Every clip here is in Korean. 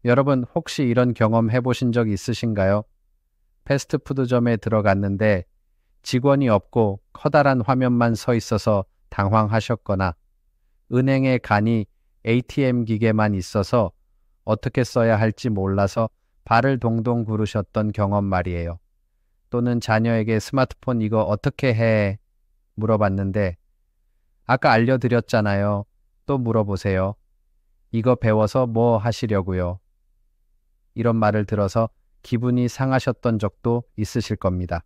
여러분 혹시 이런 경험 해보신 적 있으신가요? 패스트푸드점에 들어갔는데 직원이 없고 커다란 화면만 서 있어서 당황하셨거나 은행에 가니 ATM 기계만 있어서 어떻게 써야 할지 몰라서 발을 동동 구르셨던 경험 말이에요. 또는 자녀에게 스마트폰 이거 어떻게 해? 물어봤는데 아까 알려드렸잖아요. 또 물어보세요. 이거 배워서 뭐 하시려고요? 이런 말을 들어서 기분이 상하셨던 적도 있으실 겁니다.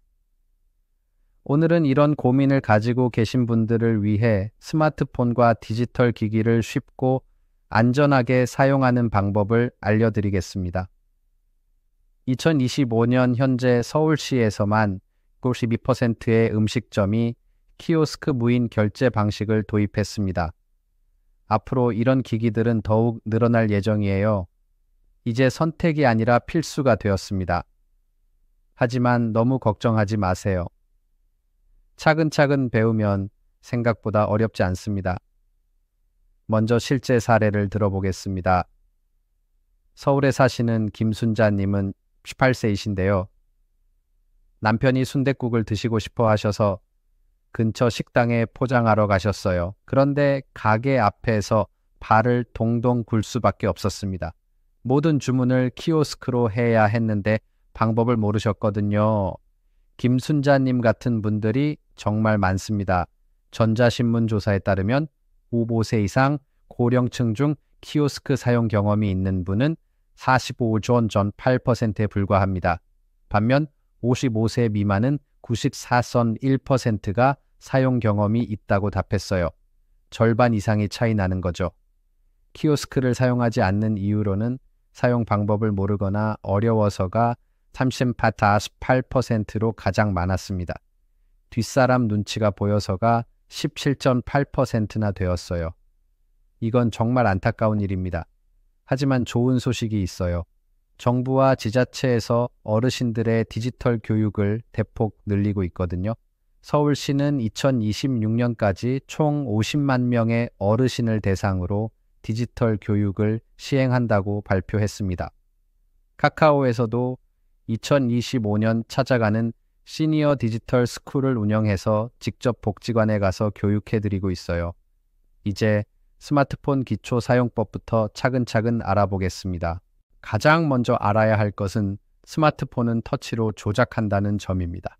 오늘은 이런 고민을 가지고 계신 분들을 위해 스마트폰과 디지털 기기를 쉽고 안전하게 사용하는 방법을 알려드리겠습니다. 2025년 현재 서울시에서만 92%의 음식점이 키오스크 무인 결제 방식을 도입했습니다. 앞으로 이런 기기들은 더욱 늘어날 예정이에요. 이제 선택이 아니라 필수가 되었습니다. 하지만 너무 걱정하지 마세요. 차근차근 배우면 생각보다 어렵지 않습니다. 먼저 실제 사례를 들어보겠습니다. 서울에 사시는 김순자님은 18세이신데요. 남편이 순댓국을 드시고 싶어 하셔서 근처 식당에 포장하러 가셨어요. 그런데 가게 앞에서 발을 동동 굴 수밖에 없었습니다. 모든 주문을 키오스크로 해야 했는데 방법을 모르셨거든요. 김순자님 같은 분들이 정말 많습니다. 전자신문 조사에 따르면 55세 이상 고령층 중 키오스크 사용 경험이 있는 분은 45전 전 8%에 불과합니다. 반면 55세 미만은 94.1%가 사용 경험이 있다고 답했어요. 절반 이상이 차이 나는 거죠. 키오스크를 사용하지 않는 이유로는 사용 방법을 모르거나 어려워서가 38%로 가장 많았습니다. 뒷사람 눈치가 보여서가 17.8%나 되었어요. 이건 정말 안타까운 일입니다. 하지만 좋은 소식이 있어요. 정부와 지자체에서 어르신들의 디지털 교육을 대폭 늘리고 있거든요. 서울시는 2026년까지 총 50만 명의 어르신을 대상으로 디지털 교육을 시행한다고 발표했습니다. 카카오에서도 2025년 찾아가는 시니어 디지털 스쿨을 운영해서 직접 복지관에 가서 교육해드리고 있어요. 이제 스마트폰 기초 사용법부터 차근차근 알아보겠습니다. 가장 먼저 알아야 할 것은 스마트폰은 터치로 조작한다는 점입니다.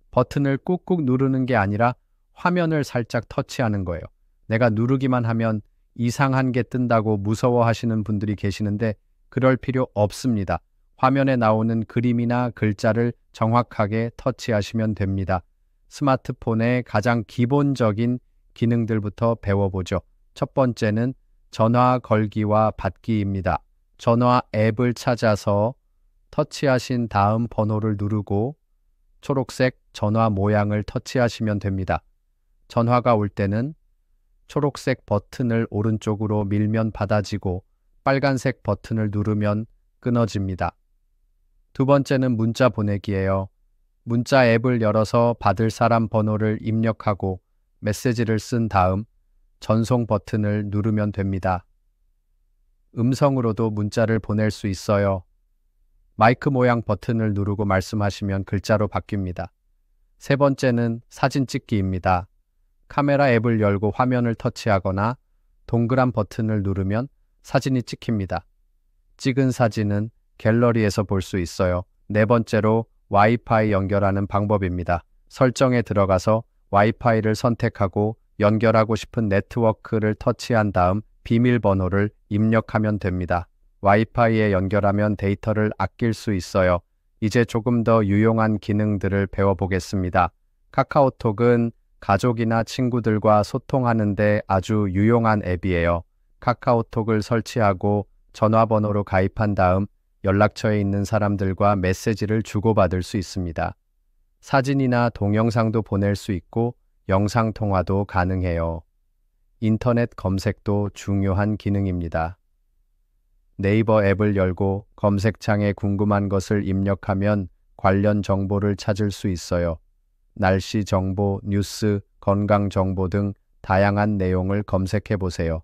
버튼을 꾹꾹 누르는 게 아니라 화면을 살짝 터치하는 거예요. 내가 누르기만 하면 이상한 게 뜬다고 무서워하시는 분들이 계시는데 그럴 필요 없습니다. 화면에 나오는 그림이나 글자를 정확하게 터치하시면 됩니다. 스마트폰의 가장 기본적인 기능들부터 배워보죠. 첫 번째는 전화 걸기와 받기입니다. 전화 앱을 찾아서 터치하신 다음 번호를 누르고 초록색 전화 모양을 터치하시면 됩니다. 전화가 올 때는 초록색 버튼을 오른쪽으로 밀면 받아지고 빨간색 버튼을 누르면 끊어집니다. 두 번째는 문자 보내기예요. 문자 앱을 열어서 받을 사람 번호를 입력하고 메시지를 쓴 다음 전송 버튼을 누르면 됩니다. 음성으로도 문자를 보낼 수 있어요. 마이크 모양 버튼을 누르고 말씀하시면 글자로 바뀝니다. 세 번째는 사진 찍기입니다. 카메라 앱을 열고 화면을 터치하거나 동그란 버튼을 누르면 사진이 찍힙니다. 찍은 사진은 갤러리에서 볼 수 있어요. 네 번째로 와이파이 연결하는 방법입니다. 설정에 들어가서 와이파이를 선택하고 연결하고 싶은 네트워크를 터치한 다음 비밀번호를 입력하면 됩니다. 와이파이에 연결하면 데이터를 아낄 수 있어요. 이제 조금 더 유용한 기능들을 배워보겠습니다. 카카오톡은 가족이나 친구들과 소통하는 데 아주 유용한 앱이에요. 카카오톡을 설치하고 전화번호로 가입한 다음 연락처에 있는 사람들과 메시지를 주고받을 수 있습니다. 사진이나 동영상도 보낼 수 있고 영상통화도 가능해요. 인터넷 검색도 중요한 기능입니다. 네이버 앱을 열고 검색창에 궁금한 것을 입력하면 관련 정보를 찾을 수 있어요. 날씨 정보, 뉴스, 건강 정보 등 다양한 내용을 검색해 보세요.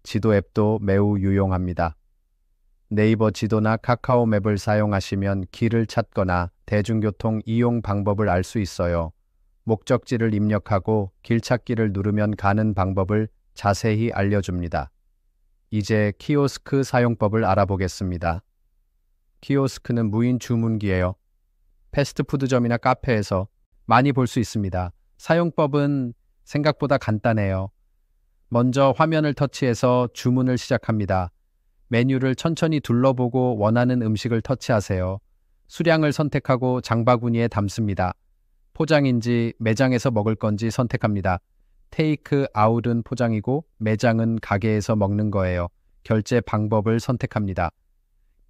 지도 앱도 매우 유용합니다. 네이버 지도나 카카오 맵을 사용하시면 길을 찾거나 대중교통 이용 방법을 알 수 있어요. 목적지를 입력하고 길 찾기를 누르면 가는 방법을 자세히 알려줍니다. 이제 키오스크 사용법을 알아보겠습니다. 키오스크는 무인 주문기예요. 패스트푸드점이나 카페에서 많이 볼 수 있습니다. 사용법은 생각보다 간단해요. 먼저 화면을 터치해서 주문을 시작합니다. 메뉴를 천천히 둘러보고 원하는 음식을 터치하세요. 수량을 선택하고 장바구니에 담습니다. 포장인지 매장에서 먹을 건지 선택합니다. 테이크 아웃은 포장이고 매장은 가게에서 먹는 거예요. 결제 방법을 선택합니다.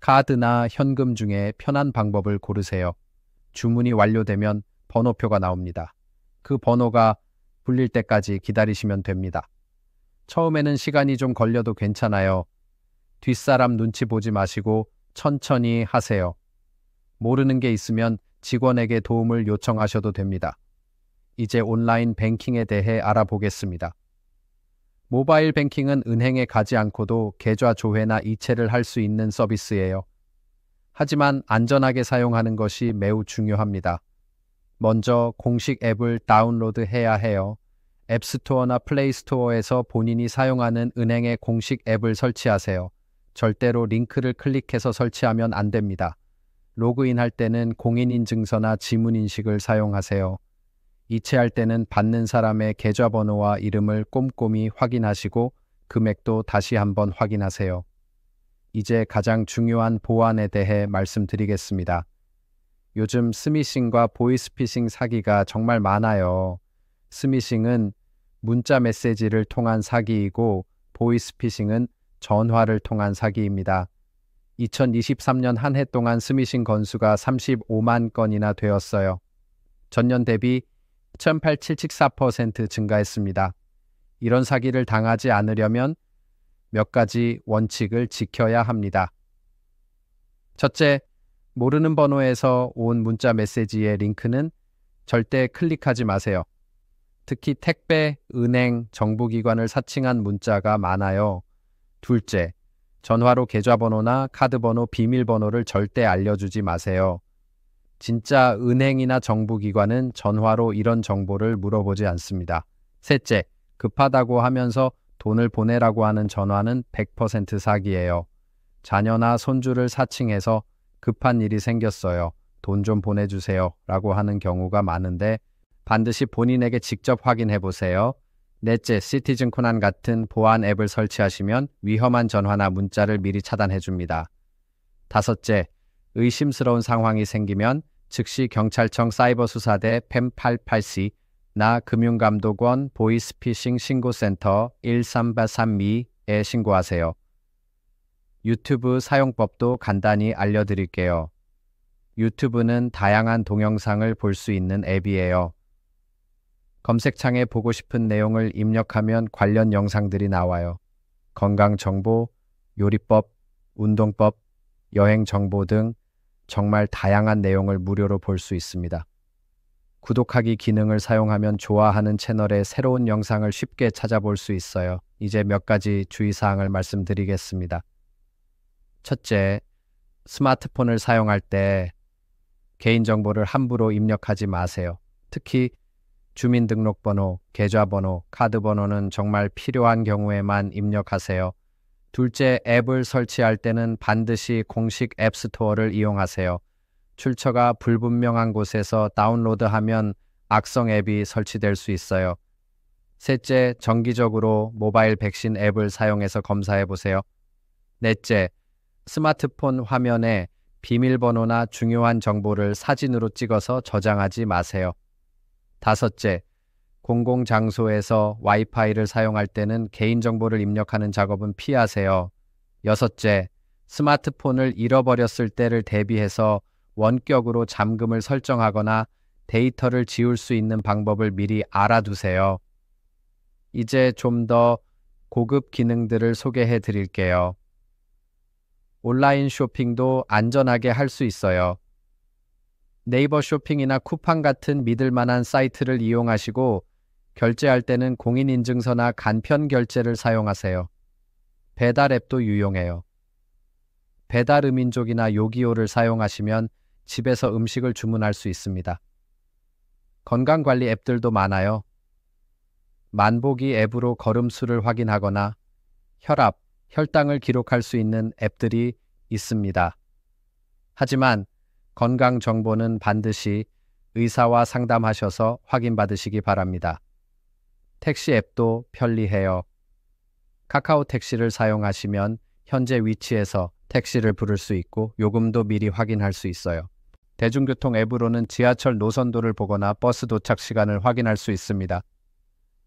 카드나 현금 중에 편한 방법을 고르세요. 주문이 완료되면 번호표가 나옵니다. 그 번호가 불릴 때까지 기다리시면 됩니다. 처음에는 시간이 좀 걸려도 괜찮아요. 뒷사람 눈치 보지 마시고 천천히 하세요. 모르는 게 있으면 직원에게 도움을 요청하셔도 됩니다. 이제 온라인 뱅킹에 대해 알아보겠습니다. 모바일 뱅킹은 은행에 가지 않고도 계좌 조회나 이체를 할 수 있는 서비스예요. 하지만 안전하게 사용하는 것이 매우 중요합니다. 먼저 공식 앱을 다운로드해야 해요. 앱스토어나 플레이스토어에서 본인이 사용하는 은행의 공식 앱을 설치하세요. 절대로 링크를 클릭해서 설치하면 안 됩니다. 로그인할 때는 공인인증서나 지문인식을 사용하세요. 이체할 때는 받는 사람의 계좌번호와 이름을 꼼꼼히 확인하시고 금액도 다시 한번 확인하세요. 이제 가장 중요한 보안에 대해 말씀드리겠습니다. 요즘 스미싱과 보이스피싱 사기가 정말 많아요. 스미싱은 문자 메시지를 통한 사기이고 보이스피싱은 전화를 통한 사기입니다. 2023년 한 해 동안 스미싱 건수가 35만 건이나 되었어요. 전년 대비 1,874% 증가했습니다. 이런 사기를 당하지 않으려면 몇 가지 원칙을 지켜야 합니다. 첫째, 모르는 번호에서 온 문자 메시지의 링크는 절대 클릭하지 마세요. 특히 택배, 은행, 정부기관을 사칭한 문자가 많아요. 둘째, 전화로 계좌번호나 카드번호, 비밀번호를 절대 알려주지 마세요. 진짜 은행이나 정부기관은 전화로 이런 정보를 물어보지 않습니다. 셋째, 급하다고 하면서 돈을 보내라고 하는 전화는 100% 사기예요. 자녀나 손주를 사칭해서 급한 일이 생겼어요. 돈 좀 보내주세요 라고 하는 경우가 많은데 반드시 본인에게 직접 확인해 보세요. 넷째, 시티즌 코난 같은 보안 앱을 설치하시면 위험한 전화나 문자를 미리 차단해 줍니다. 다섯째, 의심스러운 상황이 생기면 즉시 경찰청 사이버수사대 팸 88C나 금융감독원 보이스피싱 신고센터 13832에 신고하세요. 유튜브 사용법도 간단히 알려드릴게요. 유튜브는 다양한 동영상을 볼 수 있는 앱이에요. 검색창에 보고 싶은 내용을 입력하면 관련 영상들이 나와요. 건강정보, 요리법, 운동법, 여행정보 등 정말 다양한 내용을 무료로 볼 수 있습니다. 구독하기 기능을 사용하면 좋아하는 채널의 새로운 영상을 쉽게 찾아볼 수 있어요. 이제 몇 가지 주의사항을 말씀드리겠습니다. 첫째, 스마트폰을 사용할 때 개인정보를 함부로 입력하지 마세요. 특히 주민등록번호, 계좌번호, 카드번호는 정말 필요한 경우에만 입력하세요. 둘째, 앱을 설치할 때는 반드시 공식 앱스토어를 이용하세요. 출처가 불분명한 곳에서 다운로드하면 악성 앱이 설치될 수 있어요. 셋째, 정기적으로 모바일 백신 앱을 사용해서 검사해 보세요. 넷째, 스마트폰 화면에 비밀번호나 중요한 정보를 사진으로 찍어서 저장하지 마세요. 다섯째, 공공장소에서 와이파이를 사용할 때는 개인정보를 입력하는 작업은 피하세요. 여섯째, 스마트폰을 잃어버렸을 때를 대비해서 원격으로 잠금을 설정하거나 데이터를 지울 수 있는 방법을 미리 알아두세요. 이제 좀 더 고급 기능들을 소개해 드릴게요. 온라인 쇼핑도 안전하게 할 수 있어요. 네이버 쇼핑이나 쿠팡 같은 믿을 만한 사이트를 이용하시고 결제할 때는 공인인증서나 간편 결제를 사용하세요. 배달 앱도 유용해요. 배달음인족이나 요기요를 사용하시면 집에서 음식을 주문할 수 있습니다. 건강관리 앱들도 많아요. 만보기 앱으로 걸음수를 확인하거나 혈압, 혈당을 기록할 수 있는 앱들이 있습니다. 하지만 건강 정보는 반드시 의사와 상담하셔서 확인받으시기 바랍니다. 택시 앱도 편리해요. 카카오 택시를 사용하시면 현재 위치에서 택시를 부를 수 있고 요금도 미리 확인할 수 있어요. 대중교통 앱으로는 지하철 노선도를 보거나 버스 도착 시간을 확인할 수 있습니다.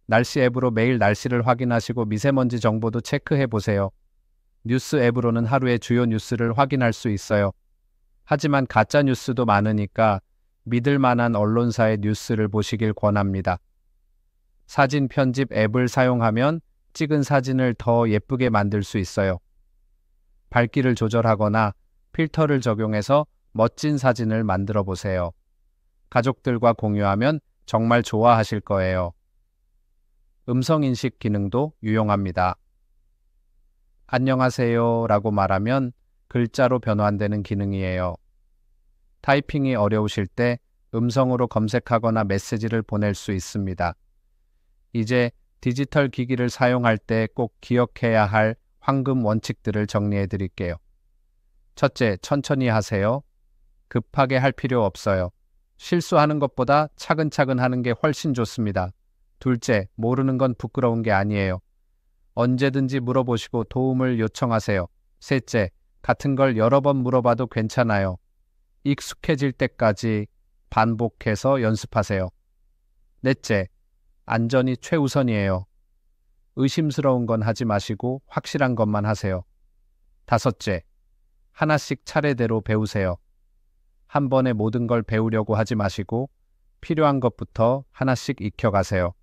날씨 앱으로 매일 날씨를 확인하시고 미세먼지 정보도 체크해 보세요. 뉴스 앱으로는 하루의 주요 뉴스를 확인할 수 있어요. 하지만 가짜 뉴스도 많으니까 믿을 만한 언론사의 뉴스를 보시길 권합니다. 사진 편집 앱을 사용하면 찍은 사진을 더 예쁘게 만들 수 있어요. 밝기를 조절하거나 필터를 적용해서 멋진 사진을 만들어 보세요. 가족들과 공유하면 정말 좋아하실 거예요. 음성인식 기능도 유용합니다. 안녕하세요 라고 말하면 글자로 변환되는 기능이에요. 타이핑이 어려우실 때 음성으로 검색하거나 메시지를 보낼 수 있습니다. 이제 디지털 기기를 사용할 때 꼭 기억해야 할 황금 원칙들을 정리해 드릴게요. 첫째, 천천히 하세요. 급하게 할 필요 없어요. 실수하는 것보다 차근차근 하는 게 훨씬 좋습니다. 둘째, 모르는 건 부끄러운 게 아니에요. 언제든지 물어보시고 도움을 요청하세요. 셋째, 같은 걸 여러 번 물어봐도 괜찮아요. 익숙해질 때까지 반복해서 연습하세요. 넷째, 안전이 최우선이에요. 의심스러운 건 하지 마시고 확실한 것만 하세요. 다섯째, 하나씩 차례대로 배우세요. 한 번에 모든 걸 배우려고 하지 마시고 필요한 것부터 하나씩 익혀가세요.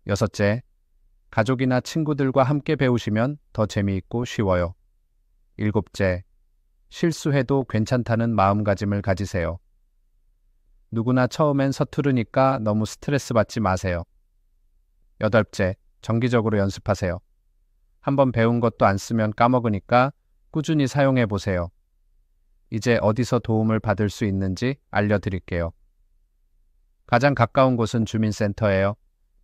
여섯째, 가족이나 친구들과 함께 배우시면 더 재미있고 쉬워요. 일곱째, 실수해도 괜찮다는 마음가짐을 가지세요. 누구나 처음엔 서투르니까 너무 스트레스 받지 마세요. 여덟째, 정기적으로 연습하세요. 한번 배운 것도 안 쓰면 까먹으니까 꾸준히 사용해 보세요. 이제 어디서 도움을 받을 수 있는지 알려드릴게요. 가장 가까운 곳은 주민센터예요.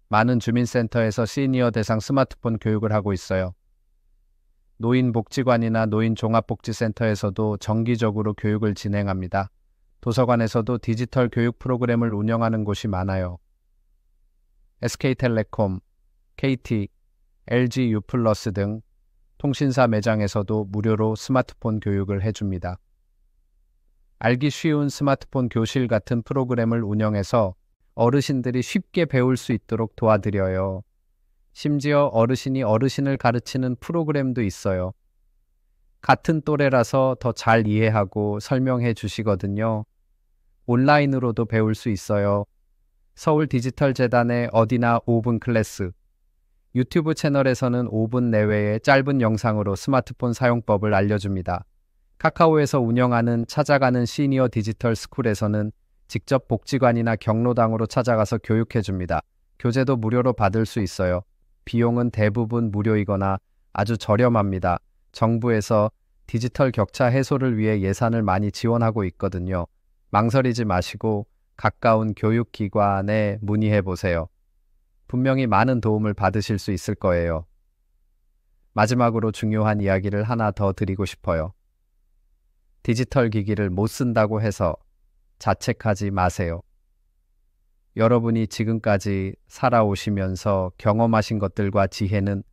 많은 주민센터에서 시니어 대상 스마트폰 교육을 하고 있어요. 노인복지관이나 노인종합복지센터에서도 정기적으로 교육을 진행합니다. 도서관에서도 디지털 교육 프로그램을 운영하는 곳이 많아요. SK텔레콤, KT, LG U+ 등 통신사 매장에서도 무료로 스마트폰 교육을 해줍니다. 알기 쉬운 스마트폰 교실 같은 프로그램을 운영해서 어르신들이 쉽게 배울 수 있도록 도와드려요. 심지어 어르신이 어르신을 가르치는 프로그램도 있어요. 같은 또래라서 더 잘 이해하고 설명해 주시거든요. 온라인으로도 배울 수 있어요. 서울디지털재단의 어디나 5분 클래스, 유튜브 채널에서는 5분 내외의 짧은 영상으로 스마트폰 사용법을 알려줍니다. 카카오에서 운영하는 찾아가는 시니어 디지털 스쿨에서는 직접 복지관이나 경로당으로 찾아가서 교육해줍니다. 교재도 무료로 받을 수 있어요. 비용은 대부분 무료이거나 아주 저렴합니다. 정부에서 디지털 격차 해소를 위해 예산을 많이 지원하고 있거든요. 망설이지 마시고 가까운 교육기관에 문의해보세요. 분명히 많은 도움을 받으실 수 있을 거예요. 마지막으로 중요한 이야기를 하나 더 드리고 싶어요. 디지털 기기를 못 쓴다고 해서 자책하지 마세요. 여러분이 지금까지 살아오시면서 경험하신 것들과 지혜는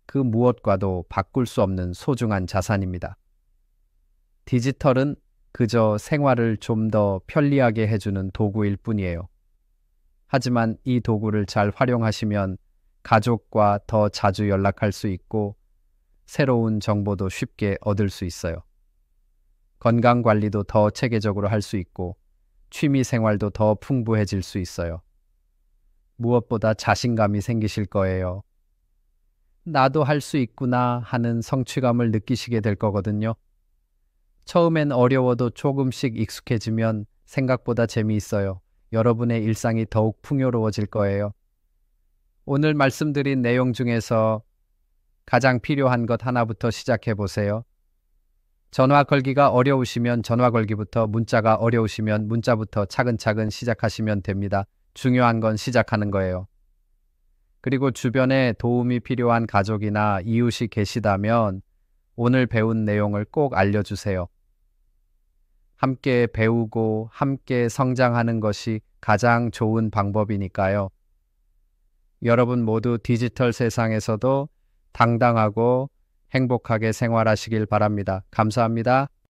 그 무엇과도 바꿀 수 없는 소중한 자산입니다. 디지털은 그저 생활을 좀 더 편리하게 해주는 도구일 뿐이에요. 하지만 이 도구를 잘 활용하시면 가족과 더 자주 연락할 수 있고 새로운 정보도 쉽게 얻을 수 있어요. 건강관리도 더 체계적으로 할 수 있고 취미 생활도 더 풍부해질 수 있어요. 무엇보다 자신감이 생기실 거예요. 나도 할 수 있구나 하는 성취감을 느끼시게 될 거거든요. 처음엔 어려워도 조금씩 익숙해지면 생각보다 재미있어요. 여러분의 일상이 더욱 풍요로워질 거예요. 오늘 말씀드린 내용 중에서 가장 필요한 것 하나부터 시작해 보세요. 전화 걸기가 어려우시면 전화 걸기부터, 문자가 어려우시면 문자부터 차근차근 시작하시면 됩니다. 중요한 건 시작하는 거예요. 그리고 주변에 도움이 필요한 가족이나 이웃이 계시다면 오늘 배운 내용을 꼭 알려주세요. 함께 배우고 함께 성장하는 것이 가장 좋은 방법이니까요. 여러분 모두 디지털 세상에서도 당당하고 행복하게 생활하시길 바랍니다. 감사합니다.